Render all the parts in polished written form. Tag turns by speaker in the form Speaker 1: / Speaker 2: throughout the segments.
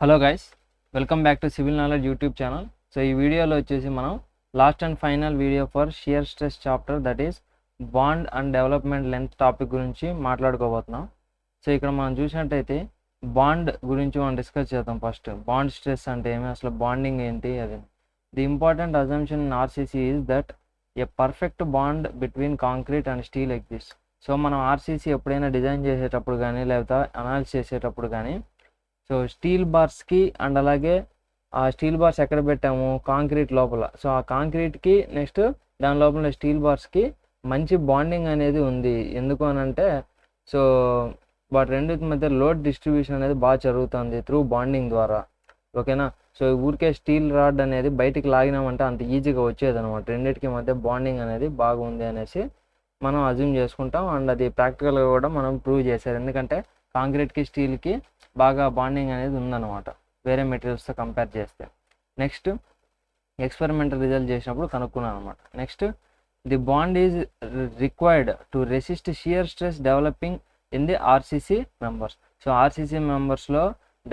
Speaker 1: Hello guys, welcome back to civil knowledge YouTube channel. So ఈ వీడియోలో వచ్చేసి మనం last and final video for shear stress chapter, that is bond and development length topic గురించి మాట్లాడుకోబోతున్నాం. So ఇక్కడ మనం చూసినట్టయితే bond గురించి మనం డిస్కస్ చేద్దాం. ఫస్ట్ బాండ్ స్ట్రెస్ అంటే ఏమి, అసలు బాండింగ్ ఏంటి అది. The important assumption in RCC is that a perfect bond between concrete and steel exist. So మనం ఆర్సీసీ ఎప్పుడైనా డిజైన్ చేసేటప్పుడు కానీ లేకపోతే అనాలిసిస్ చేసేటప్పుడు కానీ, సో స్టీల్ బార్స్కి అండ్ అలాగే ఆ స్టీల్ బార్స్ ఎక్కడ పెట్టాము, కాంక్రీట్ లోపల. సో ఆ కాంక్రీట్కి నెక్స్ట్ దాని లోపల స్టీల్ బార్స్కి మంచి బాండింగ్ అనేది ఉంది. ఎందుకు అని అంటే, సో వాటి రెండింటి మధ్య లోడ్ డిస్ట్రిబ్యూషన్ అనేది బాగా జరుగుతుంది త్రూ బాండింగ్ ద్వారా. ఓకేనా. సో ఊరికే స్టీల్ రాడ్ అనేది బయటికి లాగినామంటే అంత ఈజీగా వచ్చేది అనమాట. రెండింటికి మధ్య బాండింగ్ అనేది బాగుంది అనేసి మనం అజ్యూమ్ చేసుకుంటాం. అండ్ అది ప్రాక్టికల్గా కూడా మనం ప్రూవ్ చేశారు. ఎందుకంటే కాంక్రీట్కి స్టీల్కి బాగా బాండింగ్ అనేది ఉందన్నమాట వేరే మెటీరియల్స్తో కంపేర్ చేస్తే. నెక్స్ట్ ఎక్స్పెరిమెంటల్ రిజల్ట్ చేసినప్పుడు కనుక్కున్నాను అనమాట. Next the bond is required to resist shear stress developing in the RCC members. So RCC మెంబర్స్లో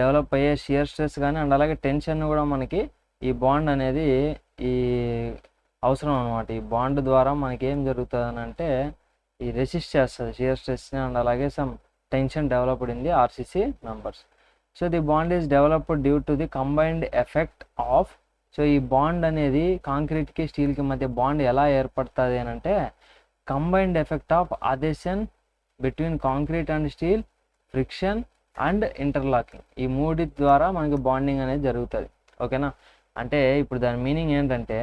Speaker 1: డెవలప్ అయ్యే షియర్ స్ట్రెస్ కానీ అండ్ అలాగే టెన్షన్ కూడా మనకి ఈ బాండ్ అనేది ఈ అవసరం అనమాట. ఈ బాండ్ ద్వారా మనకి ఏం జరుగుతుంది అని అంటే, ఈ రెసిస్ట్ చేస్తుంది షియర్ స్ట్రెస్ని అండ్ అలాగే some tension developed in the RCC members. So the bond is developed due to the combined effect of. So ఈ బాండ్ అనేది కాంక్రీట్కి స్టీల్కి మధ్య బాండ్ ఎలా ఏర్పడుతుంది అని అంటే, combined effect of adhesion between concrete and steel, friction and interlocking. ఈ మూడింటి ద్వారా మనకి బాండింగ్ అనేది జరుగుతుంది. ఓకేనా. అంటే ఇప్పుడు దాని మీనింగ్ ఏంటంటే,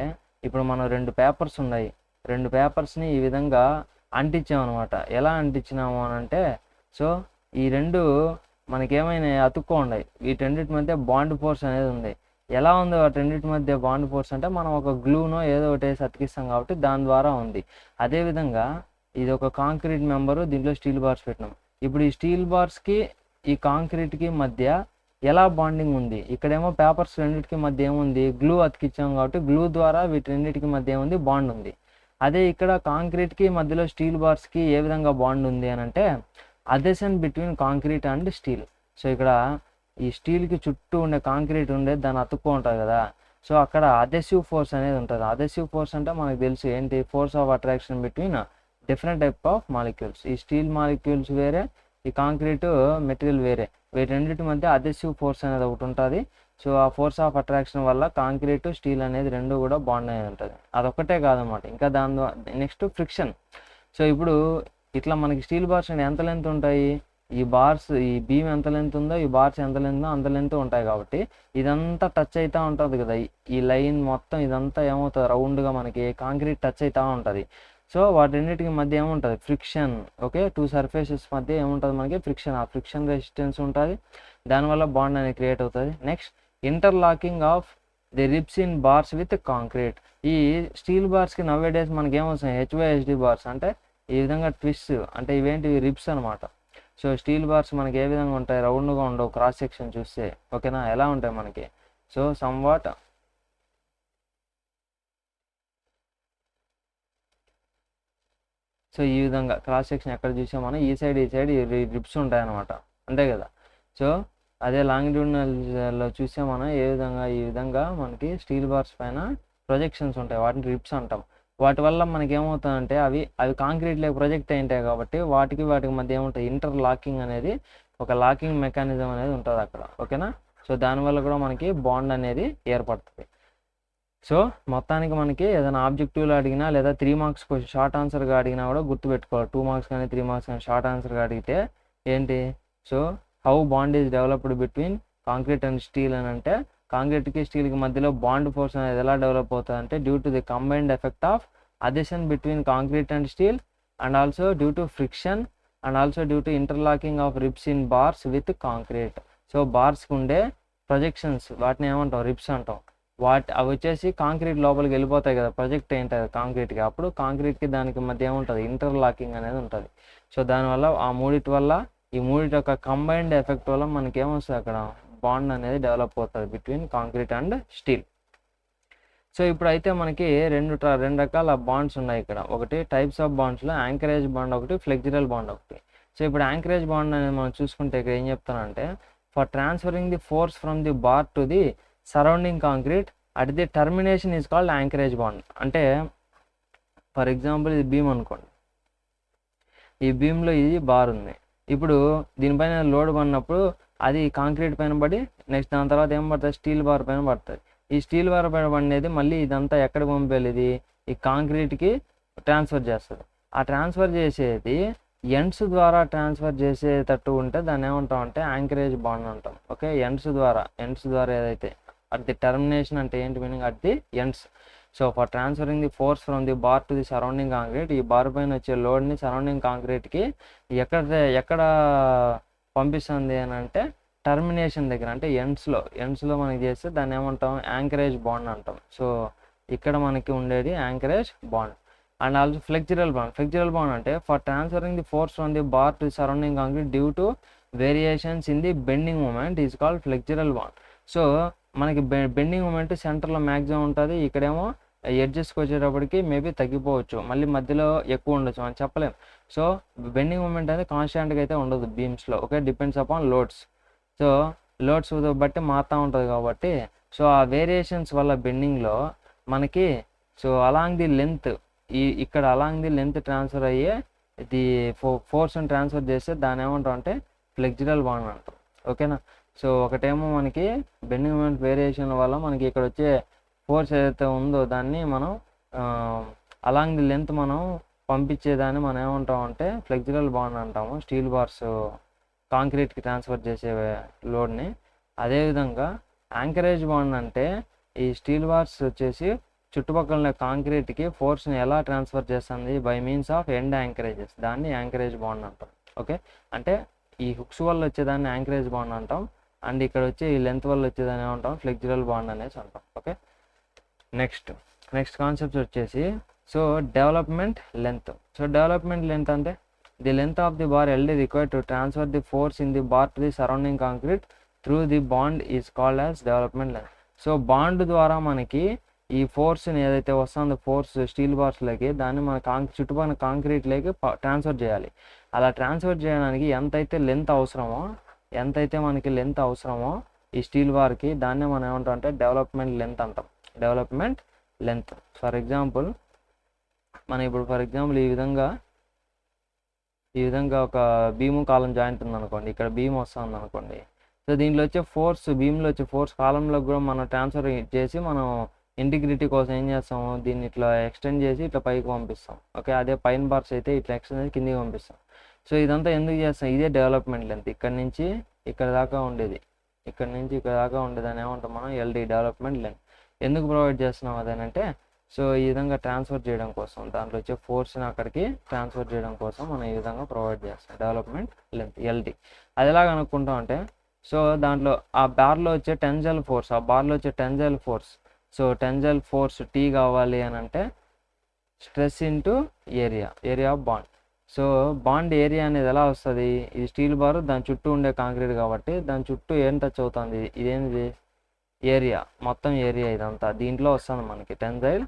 Speaker 1: ఇప్పుడు మనం రెండు పేపర్స్ ఉన్నాయి, రెండు పేపర్స్ని ఈ విధంగా అంటించామన్నమాట. ఎలా అంటించినాము అని అంటే, సో ఈ రెండు మనకేమైనా అతుక్కో ఉన్నాయి, వీటన్నిటి మధ్య బాండ్ ఫోర్స్ అనేది ఉంది. ఎలా ఉంది వాటన్నిటి మధ్య బాండ్ ఫోర్స్ అంటే, మనం ఒక గ్లూనో ఏదో ఒకటి వేసి అతికిస్తాం కాబట్టి దాని ద్వారా ఉంది. అదేవిధంగా ఇది ఒక కాంక్రీట్ మెంబరు, దీంట్లో స్టీల్ బార్స్ పెట్టినాం. ఇప్పుడు ఈ స్టీల్ బార్స్కి ఈ కాంక్రీట్కి మధ్య ఎలా బాండింగ్ ఉంది, ఇక్కడేమో పేపర్స్ రెండింటికి మధ్య ఏముంది, గ్లూ అతికిచ్చాం కాబట్టి గ్లూ ద్వారా వీటన్నిటికి మధ్య ఏముంది, బాండ్ ఉంది. అదే ఇక్కడ కాంక్రీట్కి మధ్యలో స్టీల్ బార్స్కి ఏ విధంగా బాండ్ ఉంది అని అంటే, adhesion between concrete and steel. So ఇక్కడ ఈ స్టీల్కి చుట్టూ ఉండే కాంక్రీట్ ఉండేది దాన్ని అతుక్కో ఉంటుంది కదా. సో అక్కడ అదెసివ్ ఫోర్స్ అనేది ఉంటుంది. అదెసివ్ ఫోర్స్ అంటే మనకు తెలుసు ఏంటి, force of attraction between different type of molecules. ఈ స్టీల్ మాలిక్యూల్స్ వేరే, ఈ కాంక్రీట్ మెటీరియల్ వేరే, వీటన్నిటి మధ్య అదెసివ్ ఫోర్స్ అనేది ఒకటి ఉంటుంది. సో ఆ ఫోర్స్ ఆఫ్ అట్రాక్షన్ వల్ల కాంక్రీట్ స్టీల్ అనేది రెండు కూడా బాండ్ అనేది ఉంటుంది. అదొక్కటే కాదన్నమాట, ఇంకా దాని ద్వారా నెక్స్ట్ ఫ్రిక్షన్. సో ఇప్పుడు ఇట్లా మనకి స్టీల్ బార్స్ ఎంత లెంత్ ఉంటాయి, ఈ బార్స్ ఈ బీమ్ ఎంత లెంత్ ఉందో ఈ బార్స్ ఎంత లెంత్ ఉందో అంత లెంత్ ఉంటాయి. కాబట్టి ఇదంతా టచ్ అవుతూ ఉంటుంది కదా, ఈ లైన్ మొత్తం ఇదంతా ఏమవుతుంది, రౌండ్గా మనకి కాంక్రీట్ టచ్ అవుతూ ఉంటుంది. సో వాటిన్నిటికి మధ్య ఏముంటుంది, ఫ్రిక్షన్. ఓకే, టూ సర్ఫేసెస్ మధ్య ఏముంటుంది మనకి, ఫ్రిక్షన్. ఆ ఫ్రిక్షన్ రెసిస్టెన్స్ ఉంటుంది, దానివల్ల బాండ్ అనేది క్రియేట్ అవుతుంది. Next interlocking of the ribs in bars with concrete. ఈ స్టీల్ బార్స్కి నవ్వే డేస్ మనకి ఏమవుతుంది, హెచ్వైఎస్డి బార్స్ అంటే ఈ విధంగా ట్విస్ట్, అంటే ఇవేంటి రిబ్స్ అనమాట. సో స్టీల్ బార్స్ మనకి ఏ విధంగా ఉంటాయి, రౌండ్గా ఉండవు క్రాస్ సెక్షన్ చూస్తే. ఓకేనా, ఎలా ఉంటాయి మనకి, సో సమ్వాట్ సో ఈ విధంగా క్రాస్ సెక్షన్ ఎక్కడ చూసాం మనం, ఈ సైడ్ రిబ్స్ ఉంటాయి అనమాట, అంతే కదా. సో అదే లాంగిట్యూడినల్లో చూసే మనం ఏ విధంగా, ఈ విధంగా మనకి స్టీల్ బార్స్ పైన ప్రొజెక్షన్స్ ఉంటాయి, వాటిని రిబ్స్ అంటాం. వాటి వల్ల మనకి ఏమవుతుందంటే, అవి కాంక్రీట్లోకి ప్రొజెక్ట్ అయి ఉంటాయి కాబట్టి వాటికి మధ్య ఏముంటుంది, ఇంటర్ లాకింగ్ అనేది, ఒక లాకింగ్ మెకానిజం అనేది ఉంటుంది అక్కడ. ఓకేనా. సో దానివల్ల కూడా మనకి బాండ్ అనేది ఏర్పడుతుంది. సో మొత్తానికి మనకి ఏదైనా ఆబ్జెక్టివ్లో అడిగినా లేదా 3 మార్క్స్ క్వశ్చన్ షార్ట్ ఆన్సర్గా అడిగినా కూడా గుర్తుపెట్టుకోవాలి. 2 మార్క్స్ కానీ 3 మార్క్స్ కానీ షార్ట్ ఆన్సర్గా అడిగితే ఏంటి, so how bond is developed between concrete and steel అని అంటే, కాంక్రీట్కి స్టీల్కి మధ్యలో బాండ్ ఫోర్స్ అనేది ఎలా డెవలప్ అవుతుంది అంటే, due to the combined effect of adhesion between concrete and steel and also due to friction and also due to interlocking of ribs in bars with concrete. So బార్స్కి ఉండే projections వాటిని ఏమంటాం, ribs అంటాం. అవి వచ్చేసి concrete లోపలికి వెళ్ళిపోతాయి కదా, ప్రొజెక్ట్ ఏంటది కాంక్రీట్కి. అప్పుడు కాంక్రీట్కి దానికి మధ్య ఏముంటుంది, ఇంటర్లాకింగ్ అనేది ఉంటుంది. సో దానివల్ల ఆ మూడిటి వల్ల, ఈ మూడిటి యొక్క కంబైన్డ్ ఎఫెక్ట్ వల్ల మనకి ఏమొస్తుంది, అక్కడ బాండ్ అనేది డెవలప్ అవుతుంది between concrete and steel. So ఇప్పుడైతే మనకి రెండు రకాల బాండ్స్ ఉన్నాయి ఇక్కడ. ఒకటి టైప్స్ ఆఫ్ బాండ్స్లో యాంకరేజ్ బాండ్ ఒకటి, ఫ్లెక్చరల్ బాండ్ ఒకటి. సో ఇప్పుడు యాంకరేజ్ బాండ్ అనేది మనం చూసుకుంటే ఇక్కడ ఏం చెప్తానంటే, for transferring the force from the bar to the surrounding concrete at the termination is called anchorage bond. అంటే ఫర్ ఎగ్జాంపుల్ ఇది బీమ్ అనుకోండి, ఈ బీమ్లో ఇది బార్ ఉంది. ఇప్పుడు దీనిపైన లోడ్ పడినప్పుడు అది కాంక్రీట్ పైన పడి నెక్స్ట్ దాని తర్వాత ఏం పడుతుంది, స్టీల్ బార్ పైన పడుతుంది. ఈ స్టీల్ బార్ పైన పడినది మళ్ళీ ఇదంతా ఎక్కడ పంపేది, ఇది ఈ కాంక్రీట్కి ట్రాన్స్ఫర్ చేస్తుంది. ఆ ట్రాన్స్ఫర్ చేసేది ఎండ్స్ ద్వారా ట్రాన్స్ఫర్ చేసేటట్టు ఉంటే దాన్ని ఏమంటాం అంటే యాంకరేజ్ బాండ్ అంటాం. ఓకే, ఎండ్స్ ద్వారా ఏదైతే అట్ ది టర్మినేషన్ అంటే ఏంటి meaning, at the ends. So for transferring the force from the bar to the surrounding concrete, ఈ బార్ పైన వచ్చే లోడ్ని సరౌండింగ్ కాంక్రీట్కి ఎక్కడ పంపిస్తుంది అని అంటే టర్మినేషన్ దగ్గర, అంటే ఎండ్స్లో మనకి చేస్తే దాన్ని ఏమంటాం యాంకరేజ్ బాండ్ అంటాం. సో ఇక్కడ మనకి ఉండేది anchorage bond. And also flexural bond అంటే for transferring the force from the bar to surrounding concrete due to variations in the bending moment is called flexural bond. So మనకి bending moment సెంటర్లో maximum ఉంటుంది, ఇక్కడేమో ఎడ్జెస్కి వచ్చేటప్పటికి maybe తగ్గిపోవచ్చు, మళ్ళీ మధ్యలో ఎక్కువ ఉండొచ్చు, మనం చెప్పలేం. సో బెండింగ్ మూమెంట్ అనేది కాన్స్టాంట్గా అయితే ఉండదు బీమ్స్లో. Okay, depends upon loads. So loads బట్టి మారుతూ ఉంటుంది కాబట్టి సో ఆ వేరియేషన్స్ వల్ల బెండింగ్లో మనకి సో అలాంగ్ ది లెంత్ ఇక్కడ అలాంగ్ ది లెంత్ ట్రాన్స్ఫర్ అయ్యే ఇది ఫోర్స్ని ట్రాన్స్ఫర్ చేస్తే దాన్ని ఏమంటాం అంటే ఫ్లెక్చరల్ బాండ్ అంటాం. ఓకేనా, సో ఒకటేమో మనకి బెండింగ్ మూమెంట్ వేరియేషన్ వల్ల మనకి ఇక్కడ వచ్చే ఫోర్స్ ఏదైతే ఉందో దాన్ని మనం అలాంగ్ ది లెంత్ మనం పంపించేదాన్ని మనం ఏమంటాం అంటే ఫ్లెక్చరల్ బాండ్ అంటాము, స్టీల్ బార్స్ కాంక్రీట్కి ట్రాన్స్ఫర్ చేసే లోడ్ని. అదేవిధంగా యాంకరేజ్ బాండ్ అంటే ఈ స్టీల్ బార్స్ వచ్చేసి చుట్టుపక్కల కాంక్రీట్కి ఫోర్స్ని ఎలా ట్రాన్స్ఫర్ చేస్తుంది, బై మీన్స్ ఆఫ్ ఎండ్ యాంకరేజెస్, దాన్ని యాంకరేజ్ బాండ్ అంటాం. ఓకే, అంటే ఈ హుక్స్ వల్ల వచ్చేదాన్ని యాంకరేజ్ బాండ్ అంటాం, అండ్ ఇక్కడ వచ్చే ఈ లెంత్ వల్ల వచ్చేదాన్ని ఏమంటాం ఫ్లెక్చరల్ బాండ్ అనేసి అంటాం. ఓకే, నెక్స్ట్ కాన్సెప్ట్స్ వచ్చేసి so development length. So development length అంటే the length of the bar LD required to transfer the force in the bar to the surrounding concrete through the bond is called as development length. So bond ద్వారా మనకి ఈ ఫోర్స్ని ఏదైతే వస్తుందో force steel బార్స్లోకి దాన్ని మన చుట్టుపక్కల కాంక్రీట్లోకి transfer చేయాలి. అలా ట్రాన్స్ఫర్ చేయడానికి ఎంతైతే మనకి లెంత్ అవసరమో ఈ స్టీల్ బార్కి దాన్నే మనం ఏమంటాం అంటే డెవలప్మెంట్ లెంత్ అంటాం. డెవలప్మెంట్ లెంత్ ఫర్ ఎగ్జాంపుల్ ఈ విధంగా ఒక బీము కాలం జాయింట్ ఉందనుకోండి, ఇక్కడ బీమ్ వస్తుంది అనుకోండి. సో దీంట్లో వచ్చే బీమ్లో వచ్చే ఫోర్స్ కాలంలో కూడా మనం ట్రాన్స్ఫర్ చేసి మనం ఇంటిగ్రిటీ కోసం ఏం చేస్తాము, దీన్ని ఇట్లా ఎక్స్టెండ్ చేసి ఇట్లా పైకి పంపిస్తాం. ఓకే, అదే పైన బార్స్ అయితే ఇట్లా ఎక్స్టెండ్ చేసి కిందికి పంపిస్తాం. సో ఇదంతా ఎందుకు చేస్తాం, ఇదే డెవలప్మెంట్ లెంత్. ఇక్కడ నుంచి ఇక్కడ దాకా ఉండేది అని ఏమంటాం మనం ఎల్డి, డెవలప్మెంట్ లెంత్. ఎందుకు ప్రొవైడ్ చేస్తున్నాం అదేనంటే సో ఈ విధంగా ట్రాన్స్ఫర్ చేయడం కోసం, దాంట్లో వచ్చే ఫోర్స్ని అక్కడికి ట్రాన్స్ఫర్ చేయడం కోసం మనం ఈ విధంగా ప్రొవైడ్ చేస్తాం డెవలప్మెంట్ లెంత్ ఎల్డి. అది ఎలాగ అనుకుంటాం అంటే సో దాంట్లో ఆ బార్లో వచ్చే tensile force, so tensile force T కావాలి అని అంటే stress into area of bond. So bond area అనేది ఎలా వస్తుంది, ఇది స్టీల్ బార్ దాని చుట్టూ ఉండే కాంక్రీట్ కాబట్టి దాని చుట్టూ ఏం టచ్ అవుతుంది, ఇదేంటిది ఏరియా, మొత్తం ఏరియా ఇదంతా దీంట్లో వస్తుంది మనకి టెన్జైల్.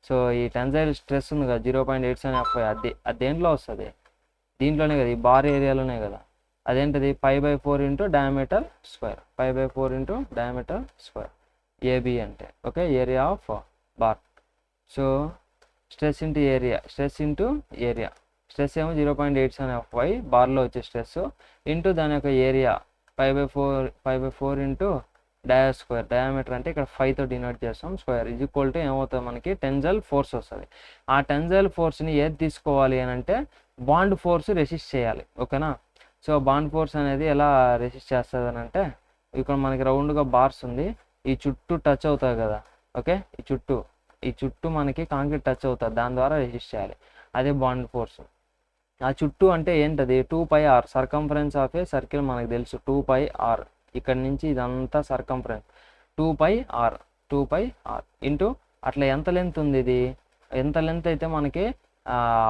Speaker 1: సో ఈ టెన్జైల్ స్ట్రెస్ ఉంది కదా 0.87 అది దేంట్లో వస్తుంది, దీంట్లోనే కదా, ఈ బార్ ఏరియాలోనే కదా. అదేంటిది 5/4 into diameter square, 5/4 into diameter square AB అంటే. Okay, area of bar. So stress into area, stress ఏమో 0.87 బార్లో వచ్చే స్ట్రెస్ ఇంటూ దాని యొక్క ఏరియా 5/4 ఇంటూ స్క్వేర్, డయామీటర్ అంటే ఇక్కడ 5తో డినోట్ చేస్తాం, స్క్వేర్ ఈజ్ ఈక్వల్ టు ఏమవుతుంది మనకి టెన్జైల్ ఫోర్స్ వస్తుంది. ఆ టెన్జైల్ ఫోర్స్ని ఏది తీసుకోవాలి అని అంటే బాండ్ ఫోర్స్ రెసిస్ట్ చేయాలి. ఓకేనా, సో బాండ్ ఫోర్స్ అనేది ఎలా రెసిస్ట్ చేస్తుంది అని అంటే ఇక్కడ మనకి రౌండ్గా బార్స్ ఉంది, ఈ చుట్టూ టచ్ అవుతుంది కదా. ఓకే, ఈ చుట్టూ మనకి కాంక్రీట్ టచ్ అవుతుంది, దాని ద్వారా రెసిస్ట్ చేయాలి, అదే బాండ్ ఫోర్స్. ఆ చుట్టూ అంటే ఏంటది 2πr, circumference of a circle మనకు తెలుసు 2πr. ఇక్కడ నుంచి ఇదంతా సర్కంఫరెన్స్ 2πr ఇంటూ అట్లా ఎంత లెంత్ ఉంది, ఇది ఎంత లెంత్ అయితే మనకి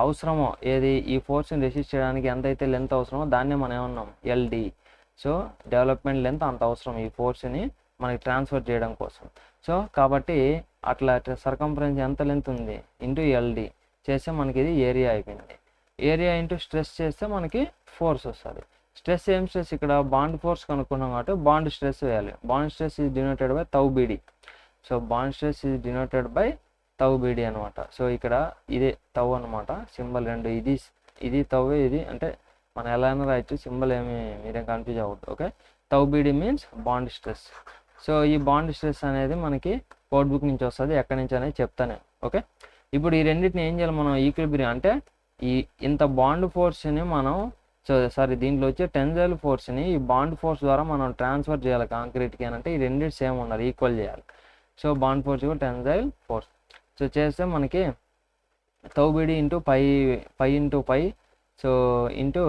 Speaker 1: అవసరమో, ఏది ఈ ఫోర్స్ని రెసిస్ట్ చేయడానికి ఎంతైతే లెంత్ అవసరమో దాన్నే మనం ఏమన్నాం ఎల్డి. సో డెవలప్మెంట్ లెంత్ అంత అవసరం ఈ ఫోర్స్ని మనకి ట్రాన్స్ఫర్ చేయడం కోసం. సో కాబట్టి అట్లా సర్కంఫరెన్స్ ఎంత లెంత్ ఉంది ఇంటూ ఎల్డి చేస్తే మనకి ఇది ఏరియా అయిపోయింది. ఏరియా ఇంటూ స్ట్రెస్ చేస్తే మనకి ఫోర్స్ వస్తుంది. స్ట్రెస్ ఏం స్ట్రెస్ ఇక్కడ బాండ్ ఫోర్స్ కనుక్కున్నాం కాబట్టి బాండ్ స్ట్రెస్ వేయాలి. Bond stress is denoted by tau BD. So bond stress is denoted by tau BD అనమాట. సో ఇక్కడ ఇదే టౌ అనమాట సింబల్ రెండు, ఇది టౌవే, ఇది అంటే మనం ఎలా అయినా రాయొచ్చు, సింబల్ ఏమి మీరేం కన్ఫ్యూజ్ అవ్వద్దు. Okay, tau BD means bond stress. So ఈ బాండ్ స్ట్రెస్ అనేది మనకి కోడ్ బుక్ నుంచి వస్తుంది, ఎక్కడి నుంచి అనేది చెప్తాను. ఓకే, ఇప్పుడు ఈ రెండింటిని ఏం చేయాలి మనం, ఈక్విలిబ్రియం అంటే ఇంత బాండ్ ఫోర్స్ని మనం దీంట్లో వచ్చే టెన్జైల్ ఫోర్స్ని ఈ బాండ్ ఫోర్స్ ద్వారా మనం ట్రాన్స్ఫర్ చేయాలి కాంక్రీట్కి అని అంటే ఈ రెండింటి సేమ్ ఉండాలి, ఈక్వల్ చేయాలి. సో బాండ్ ఫోర్స్ కూడా టెన్జైల్ ఫోర్స్. సో చేస్తే మనకి tau BD into pi into pi, so into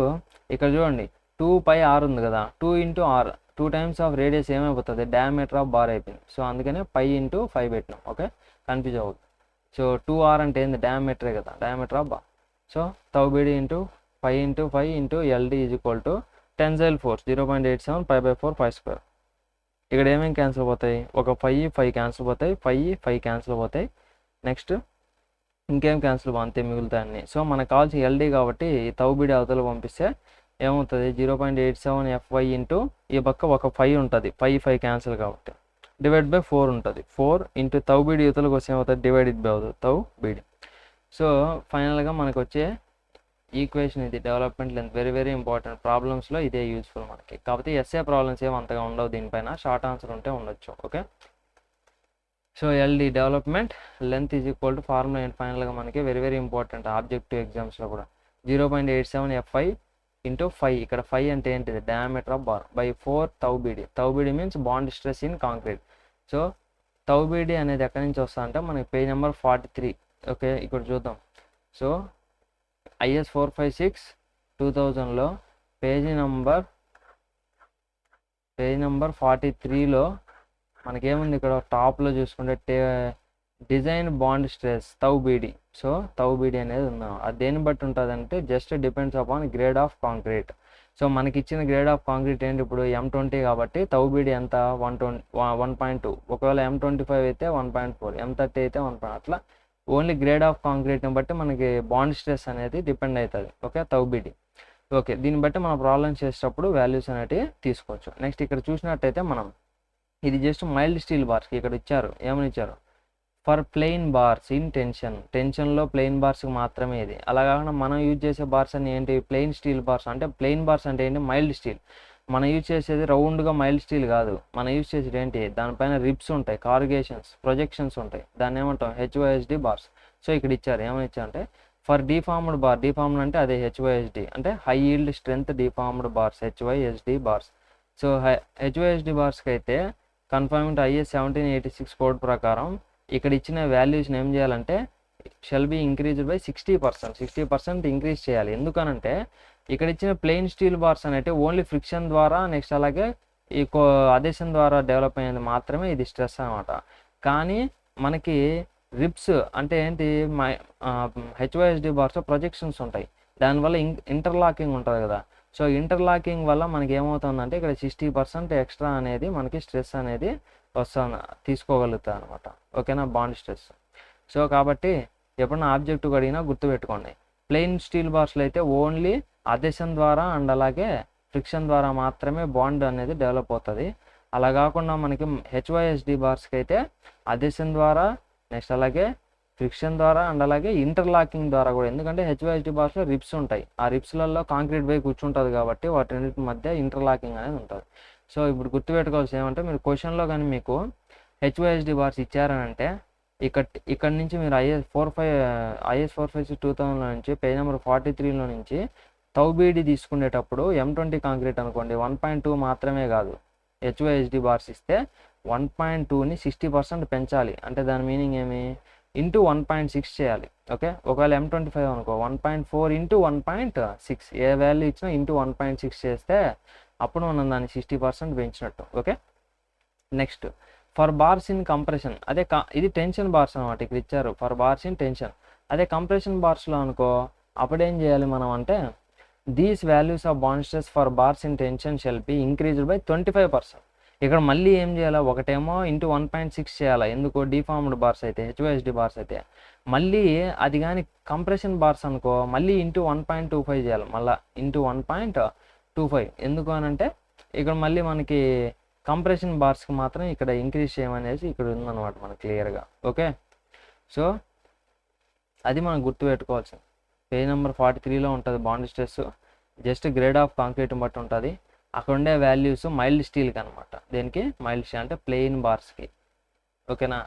Speaker 1: ఇక్కడ చూడండి 2πr ఉంది కదా, 2 into R, 2 times of radius ఏమైపోతుంది, డయామీటర్ ఆఫ్ బార్ అయిపోయింది. సో అందుకనే పై ఇంటూ 5 పెట్టినాం. ఓకే, కన్ఫ్యూజ్ అవ్వద్దు. సో 2r అంటే ఏంది, డయామీటరే కదా, diameter of bar. So tau BD into 5 into LD is equal to tensile force 0.87 π/4 π². ఇక్కడ ఏమేమి క్యాన్సిల్ పోతాయి, ఒక 5 క్యాన్సిల్ పోతాయి, 5 క్యాన్సిల్ పోతాయి. నెక్స్ట్ ఇంకేం క్యాన్సిల్ అంతే మిగులుతాయి అన్నీ. సో మనకు కావాల్సిన LD కాబట్టి టౌ బీడీ అవతల పంపిస్తే ఏమవుతుంది, 0.87 FY ఇంటూ ఈ పక్క ఒక 5 ఉంటుంది, 5 క్యాన్సిల్ కాబట్టి డివైడ్ బై 4 ఉంటుంది. 4 ఇంటూ టౌ బీడీ యువతలకు వస్తే ఏమవుతుంది, డివైడెడ్ బై అవుతుంది టౌ బీడీ. సో ఫైనల్గా మనకు వచ్చే ఈక్వేషన్ ఇది, development length. Very very important, ప్రాబ్లమ్స్లో ఇదే యూస్ఫుల్ మనకి. కాకపోతే ఎస్ఏ ప్రాబ్లమ్స్ ఏమి అంతగా ఉండవు దీనిపైన, షార్ట్ ఆన్సర్ ఉంటే ఉండొచ్చు. Okay, so LD development length is equal to formula ఏంటి ఫైనల్గా మనకి, వెరీ వెరీ ఇంపార్టెంట్ ఆబ్జెక్టివ్ ఎగ్జామ్స్లో కూడా 0.87 FY ఇంటూ 5. ఇక్కడ 5 అంటే ఏంటిది, diameter of bar by 4 tau BD. Tau BD means bond stress in concrete. So tau BD అనేది ఎక్కడి నుంచి వస్తా అంటే మనకి పేజ్ నెంబర్ 43. ఓకే, ఇక్కడ చూద్దాం. సో IS 456 2000లో పేజ్ నెంబర్ 43లో మనకేముంది, ఇక్కడ టాప్లో చూసుకుంటే design bond stress tau BD. So tau BD అనేది ఉందాం, అది దేన్ని బట్టి ఉంటుంది అంటే just depends upon grade of concrete. So మనకి ఇచ్చిన గ్రేడ్ ఆఫ్ కాంక్రీట్ ఏంటి, ఇప్పుడు M20 కాబట్టి టౌ బీడీ ఎంత 1.2, ఒకవేళ M25 అయితే 1.4, M30 అయితే 1. అట్లా ఓన్లీ గ్రేడ్ ఆఫ్ కాంక్రీట్ని బట్టి మనకి బాండ్ స్ట్రెస్ అనేది డిపెండ్ అవుతుంది. Okay, tau BD. ఓకే, దీన్ని బట్టి మనం ప్రాబ్లమ్ చేసేటప్పుడు వాల్యూస్ అనేవి తీసుకోవచ్చు. నెక్స్ట్ ఇక్కడ చూసినట్టయితే మనం ఇది జస్ట్ మైల్డ్ స్టీల్ బార్స్కి ఇక్కడ ఇచ్చారు, ఏమని ఇచ్చారు, ఫర్ ప్లెయిన్ బార్స్ ఇన్ టెన్షన్లో ప్లెయిన్ బార్స్కి మాత్రమే ఇది. అలా కాకుండా మనం యూజ్ చేసే బార్స్ అని ఏంటి, ప్లెయిన్ స్టీల్ బార్స్. అంటే ప్లెయిన్ బార్స్ అంటే ఏంటి, మైల్డ్ స్టీల్. మనం యూజ్ చేసేది రౌండ్గా మైల్డ్ స్టీల్ కాదు, మనం యూజ్ చేసేది ఏంటి, దానిపైన రిబ్స్ ఉంటాయి, కార్గేషన్స్, ప్రొజెక్షన్స్ ఉంటాయి, దాన్ని ఏమంటాం HYSD బార్స్. సో ఇక్కడ ఇచ్చారు, ఏమని ఇచ్చారంటే ఫర్ డిఫార్మ్డ్ బార్, డిఫార్మ్డ్ అంటే అదే HYSD అంటే high yield strength deformed bars, HYSD bars. So HYSD బార్స్కి అయితే కన్ఫర్మింగ్ టు IS 1786 కోడ్ ప్రకారం ఇక్కడ ఇచ్చిన వాల్యూస్ని ఏం చేయాలంటే shell be increased by 60% increase చేయాలి. ఎందుకనంటే ఇక్కడ ఇచ్చిన ప్లెయిన్ స్టీల్ బార్స్ అనేవి ఓన్లీ ఫ్రిక్షన్ ద్వారా, నెక్స్ట్ అలాగే ఈ అదేషన్ ద్వారా డెవలప్ అయ్యేది మాత్రమే ఇది స్ట్రెస్ అనమాట. కానీ మనకి రిబ్స్ అంటే ఏంటి, HYSD బార్స్లో ప్రొజెక్షన్స్ ఉంటాయి, దానివల్ల ఇంటర్లాకింగ్ ఉంటుంది కదా. సో ఇంటర్లాకింగ్ వల్ల మనకి ఏమవుతుందంటే ఇక్కడ 60% ఎక్స్ట్రా అనేది మనకి స్ట్రెస్ అనేది తీసుకోగలుగుతా అనమాట. ఓకేనా, బాండ్ స్ట్రెస్. సో కాబట్టి ఎప్పుడన్నా ఆబ్జెక్టివ్ అడిగినా గుర్తుపెట్టుకోండి, ప్లెయిన్ స్టీల్ బార్స్లో అయితే ఓన్లీ అదేషన్ ద్వారా అండ్ అలాగే ఫ్రిక్షన్ ద్వారా మాత్రమే బాండ్ అనేది డెవలప్ అవుతుంది. అలా కాకుండా మనకి HYSD బార్స్కి అయితే అదేషన్ ద్వారా, నెక్స్ట్ అలాగే ఫ్రిక్షన్ ద్వారా అండ్ అలాగే ఇంటర్లాకింగ్ ద్వారా కూడా. ఎందుకంటే HYSD బార్స్లో రిబ్స్ ఉంటాయి, ఆ రిబ్స్లలో కాంక్రీట్ పై కూర్చుంటుంది కాబట్టి వాటి రెండింటి మధ్య ఇంటర్లాకింగ్ అనేది ఉంటుంది. సో ఇప్పుడు గుర్తుపెట్టుకోవాల్సి ఏమంటే, మీరు క్వశ్చన్లో కానీ మీకు HYSD బార్స్ ఇచ్చారనంటే ఇక్కడ నుంచి మీరు IS 456 2000 నుంచి పేజ్ నెంబర్ 43లో నుంచి టౌ బీడీ తీసుకునేటప్పుడు M20 కాంక్రీట్ అనుకోండి 1.2 మాత్రమే కాదు, HYSD బార్స్ ఇస్తే 1.2ని 60% పెంచాలి. అంటే దాని మీనింగ్ ఏమి, ఇంటూ 1.6 చేయాలి. ఓకే, ఒకవేళ M25 అనుకో 1.4 ఇంటూ 1.6, ఏ వాల్యూ ఇచ్చినా ఇంటూ 1.6 చేస్తే అప్పుడు మనం దాన్ని 60% పెంచినట్టు. Okay, next for bars in compression, అదే ఇది టెన్షన్ బార్స్ అనమాట, ఇక్కడ ఇచ్చారు ఫర్ బార్స్ ఇన్ టెన్షన్. అదే కంప్రెషన్ బార్స్లో అనుకో అప్పుడేం చేయాలి మనం అంటే, these values of bond stress for bars in tension shall be increased by 25%. ఇక్కడ మళ్ళీ ఏం చేయాలి, ఒకటేమో ఇంటూ 1.6 చేయాలి, ఎందుకు, డిఫార్మ్డ్ బార్స్ అయితే, HYSD బార్స్ అయితే. మళ్ళీ అది కానీ కంప్రెషన్ బార్స్ అనుకో మళ్ళీ ఇంటూ 1.25 చేయాలి, మళ్ళీ ఇంటూ 1.25 25. ఎందుకు అని అంటే ఇక్కడ మళ్ళీ మనకి కంప్రెషన్ బార్స్కి మాత్రం ఇక్కడ ఇంక్రీజ్ చేయమనేసి ఇక్కడ ఉందన్నమాట మనకు క్లియర్గా. ఓకే, సో అది మనం గుర్తుపెట్టుకోవాల్సింది. పేజ్ నెంబర్ 43లో ఉంటుంది bond stress. Just grade of కాంక్రీట్ని బట్టి ఉంటుంది. అక్కడ ఉండే వాల్యూస్ మైల్డ్ స్టీల్కి అనమాట. దేనికి మైల్డ్ స్టీల్ అంటే ప్లెయిన్ బార్స్కి. ఓకేనా,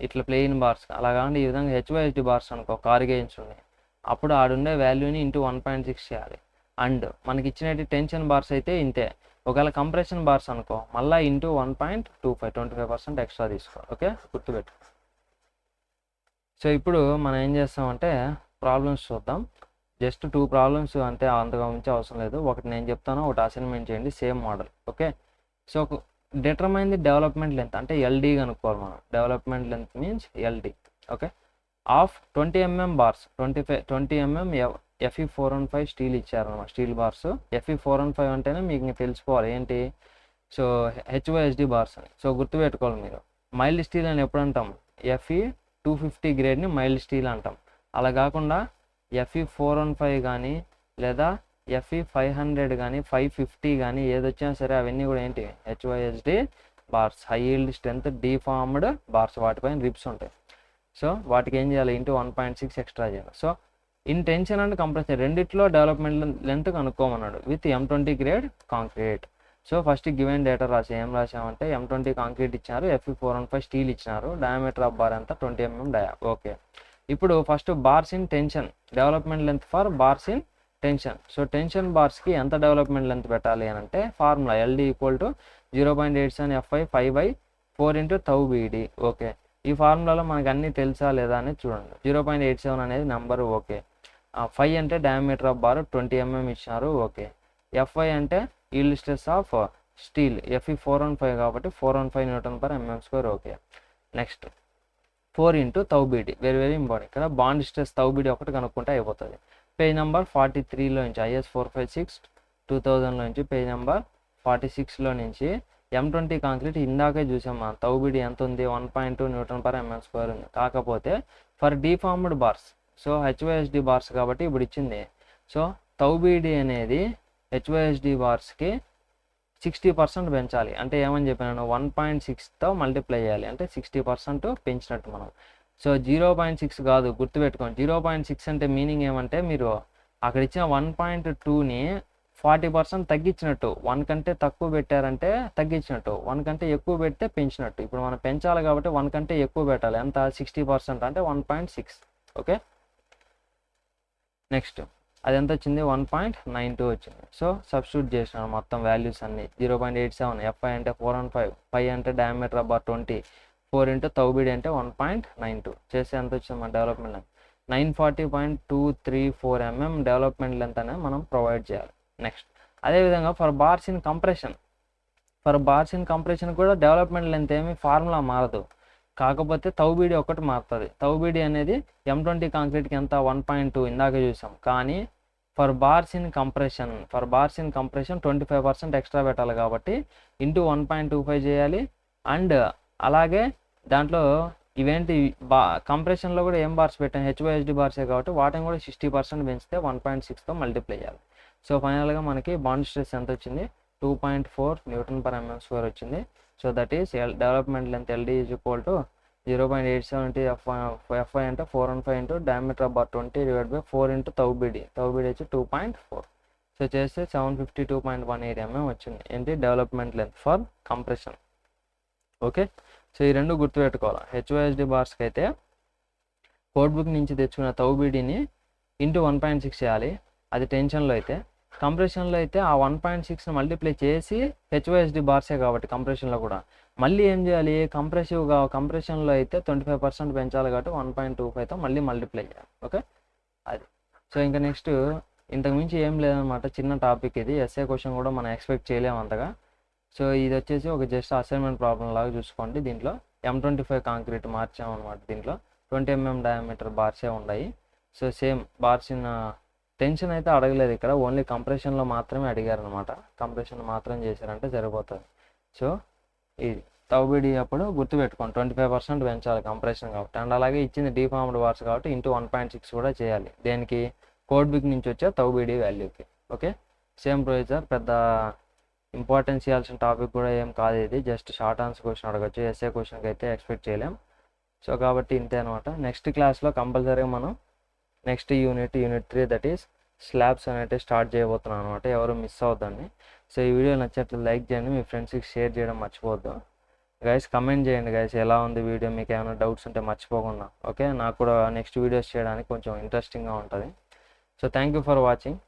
Speaker 1: ఇట్లా ప్లెయిన్ బార్స్. అలా కాకుండా ఈ విధంగా హెచ్వైఎస్డి బార్స్ అనుకో, కార్గేయన్స్ ఉన్నాయి, అప్పుడు ఆడుండే వాల్యూని ఇంటూ 1.6 చేయాలి. అండ్ మనకి ఇచ్చినట్టు టెన్షన్ బార్స్ అయితే ఇంతే. ఒకవేళ కంప్రెషన్ బార్స్ అనుకో మళ్ళీ ఇంటూ 1.25, 25% ఎక్స్ట్రా తీసుకో. ఓకే, గుర్తుపెట్టు. సో ఇప్పుడు మనం ఏం చేస్తామంటే ప్రాబ్లమ్స్ చూద్దాం. జస్ట్ 2 ప్రాబ్లమ్స్ అంతే, అంతగా ఉంచే అవసరం లేదు. ఒకటి నేను చెప్తాను, ఒకటి అసైన్మెంట్ చేయండి, same model. Okay, so determine the development length అంటే ఎల్డి కనుక్కోవాలి మనం. Development length means LD. Okay, of 20 mm bars, 20 mm Fe415 steel ఇచ్చారన్నమాట. స్టీల్ బార్స్ Fe415 అంటేనే మీకు ఇంకా తెలిసిపోవాలి ఏంటి, సో హెచ్వైఎస్డి బార్స్ అని. సో గుర్తుపెట్టుకోవాలి మీరు. మైల్డ్ స్టీల్ అని ఎప్పుడు అంటాం, Fe250 గ్రేడ్ని మైల్డ్ స్టీల్ అంటాం. అలా కాకుండా Fe415 కానీ లేదా Fe500 కానీ 550 కానీ ఏదొచ్చినా సరే అవన్నీ కూడా ఏంటి HYSD bars, high yield strength deformed bars. వాటిపైన రిప్స్ ఉంటాయి. సో వాటికి ఏం చేయాలి, ఇంటూ 1.6 ఎక్స్ట్రా చేయాలి. So in tension and compression రెండిట్లో డెవలప్మెంట్ లెంత్ కనుక్కోమన్నాడు with M20 grade concrete. So first given data రాసి ఏం రాసామంటే M20 కాంక్రీట్ ఇచ్చినారు, Fe415 స్టీల్ ఇచ్చినారు, డయామీటర్ ఆఫ్ బార్ ఎంత 20 mm డయా. ఓకే, ఇప్పుడు first bars in tension, development length for bars in tension. So tension బార్స్కి ఎంత development length పెట్టాలి అని అంటే formula LD = 0.87 Fi 5/4 × tau BD. Okay, ఈ ఫార్ములాలో మనకు అన్నీ తెలుసా లేదా అనేది చూడండి. 0.87 అనేది నెంబర్. ఓకే, 5 అంటే డయామీటర్ ఆఫ్ బార్ 20 mm ఇచ్చినారు. ఓకే, Fi అంటే yield stress of steel, Fe415 కాబట్టి 415 Nm². Okay, next 4 × tau BD. Very important. ఇక్కడ బాండ్ స్ట్రెస్ tau BD ఒకటి కనుక్కుంటే అయిపోతుంది. పేజ్ నెంబర్ 43లో నుంచి IS 456 2000లో నుంచి పేజ్ నెంబర్ 46లో నుంచి M20 కాంక్రీట్ ఇందాకే చూసాం మనం. tau BD ఎంత ఉంది, 1.2 Nm² ఉంది. కాకపోతే for deformed bars, so HYSD bars కాబట్టి ఇప్పుడు ఇచ్చింది. సో tau BD అనేది హెచ్వైఎస్డి బార్స్కి 60% పెంచాలి. అంటే ఏమని చెప్పాను, 1.6తో మల్టిప్లై చేయాలి, అంటే 60% పెంచినట్టు మనం. సో 0.6 కాదు, గుర్తుపెట్టుకోండి. 0.6 అంటే మీనింగ్ ఏమంటే మీరు అక్కడ ఇచ్చిన 1.2ని 40% తగ్గించినట్టు. 1 కంటే తక్కువ పెట్టారంటే తగ్గించినట్టు, 1 కంటే ఎక్కువ పెడితే పెంచినట్టు. ఇప్పుడు మనం పెంచాలి కాబట్టి 1 కంటే ఎక్కువ పెట్టాలి. ఎంత, 60% అంటే 1.6. ఓకే, నెక్స్ట్ అది ఎంత వచ్చింది, 1.92 వచ్చింది. సో సబ్స్టిట్యూట్ చేసినాను మొత్తం వాల్యూస్ అన్ని. 0.87 Fi అంటే 415, 5 అంటే diameter of bar 20, 4 × tau BD అంటే 1.92 చేస్తే ఎంత వచ్చింది మన development length 940.234 mm development length అనేది మనం ప్రొవైడ్ చేయాలి. నెక్స్ట్ అదేవిధంగా ఫర్ బార్స్ ఇన్ కంప్రెషన్ కూడా డెవలప్మెంట్ లెంత్ ఏమి ఫార్ములా మారదు. కాకపోతే tau BD ఒకటి మారుతుంది. tau BD అనేది M20 కాంక్రీట్కి ఎంత 1.2 ఇందాక చూసాం. కానీ for bars in compression 25% extra పెట్టాలి కాబట్టి ఇంటూ 1.25 చేయాలి. అండ్ అలాగే దాంట్లో ఇవేంటి కంప్రెషన్లో కూడా ఏం బార్స్ పెట్టాం, హెచ్వైఎస్డి బార్సే కాబట్టి వాటిని కూడా 60% పెంచితే 1.6తో మల్టిప్లై చేయాలి. సో ఫైనల్గా మనకి బాండ్ స్ట్రెస్ ఎంత వచ్చింది, 2.4 Nm² వచ్చింది. So that is development length LD = 0.87 Fi అంటే 415 diameter of bar 20 / 4 × tau BD. tau BD వచ్చి 2.4. సో చేస్తే 752.18 mm వచ్చింది. ఏంటి development length for compression. Okay, so ఈ రెండు గుర్తుపెట్టుకోవాలి. హెచ్వైఎస్డి బార్స్కి అయితే కోడ్ బుక్ నుంచి తెచ్చుకున్న tau BDని ఇంటూ 1.6 చేయాలి, అది టెన్షన్లో అయితే. కంప్రెషన్లో అయితే ఆ 1.6ని మల్టిప్లై చేసి హెచ్వైఎస్డి బార్సే కాబట్టి కంప్రెషన్లో కూడా మళ్ళీ ఏం చేయాలి, కంప్రెషన్లో అయితే 25% పెంచాలి కాబట్టి 1.25తో మళ్ళీ మల్టిప్లై చేయాలి. ఓకే, అది. సో ఇంకా నెక్స్ట్ ఇంతకుమించి ఏం లేదనమాట, చిన్న టాపిక్ ఇది. ఎస్ఏ క్వశ్చన్ కూడా మనం ఎక్స్పెక్ట్ చేయలేము అంతగా. సో ఇది వచ్చేసి ఒక జస్ట్ అసైన్మెంట్ ప్రాబ్లం లాగా చూసుకోండి. దీంట్లో M25 కాంక్రీట్ మార్చామన్నమాట. దీంట్లో 20 mm డయామీటర్ బార్సే ఉన్నాయి. So same bars in tension అయితే అడగలేదు ఇక్కడ, ఓన్లీ కంప్రెషన్లో మాత్రమే అడిగారు అనమాట. కంప్రెషన్ మాత్రం చేశారంటే సరిపోతుంది. సో ఇది tau BD అప్పుడు గుర్తుపెట్టుకోండి, 25% పెంచాలి కంప్రెషన్ కాబట్టి. అండ్ అలాగే ఇచ్చింది డీఫార్మ్డ్ బార్స్ కాబట్టి ఇంటూ 1.6 కూడా చేయాలి. దేనికి, కోడ్ బుక్ నుంచి వచ్చే tau BD వాల్యూకి. ఓకే, సేమ్ ప్రొసీజర్, పెద్ద ఇంపార్టెన్స్ ఇవ్వాల్సిన టాపిక్ కూడా ఏం కాదు ఇది, జస్ట్ షార్ట్ ఆన్సర్ క్వశ్చన్ అడగచ్చు, ఎస్ఏ క్వశ్చన్కి అయితే ఎక్స్పెక్ట్ చేయలేం. సో కాబట్టి ఇంతే అనమాట. నెక్స్ట్ క్లాస్లో కంపల్సరీగా మనం next unit 3 that is slabs అనేది స్టార్ట్ చేయబోతున్నాం అనమాట. ఎవరు మిస్ అవుద్దండి. సో ఈ వీడియో నచ్చినట్లు లైక్ చేయండి, మీ ఫ్రెండ్స్కి షేర్ చేయడం మర్చిపోవద్దు. గైస్ కమెంట్ చేయండి గైస్, ఎలా ఉంది వీడియో, మీకు ఏమైనా డౌట్స్ ఉంటే మర్చిపోకుండా. ఓకే, నాకు కూడా నెక్స్ట్ వీడియోస్ చేయడానికి కొంచెం ఇంట్రెస్టింగ్గా ఉంటుంది. So thank you for watching.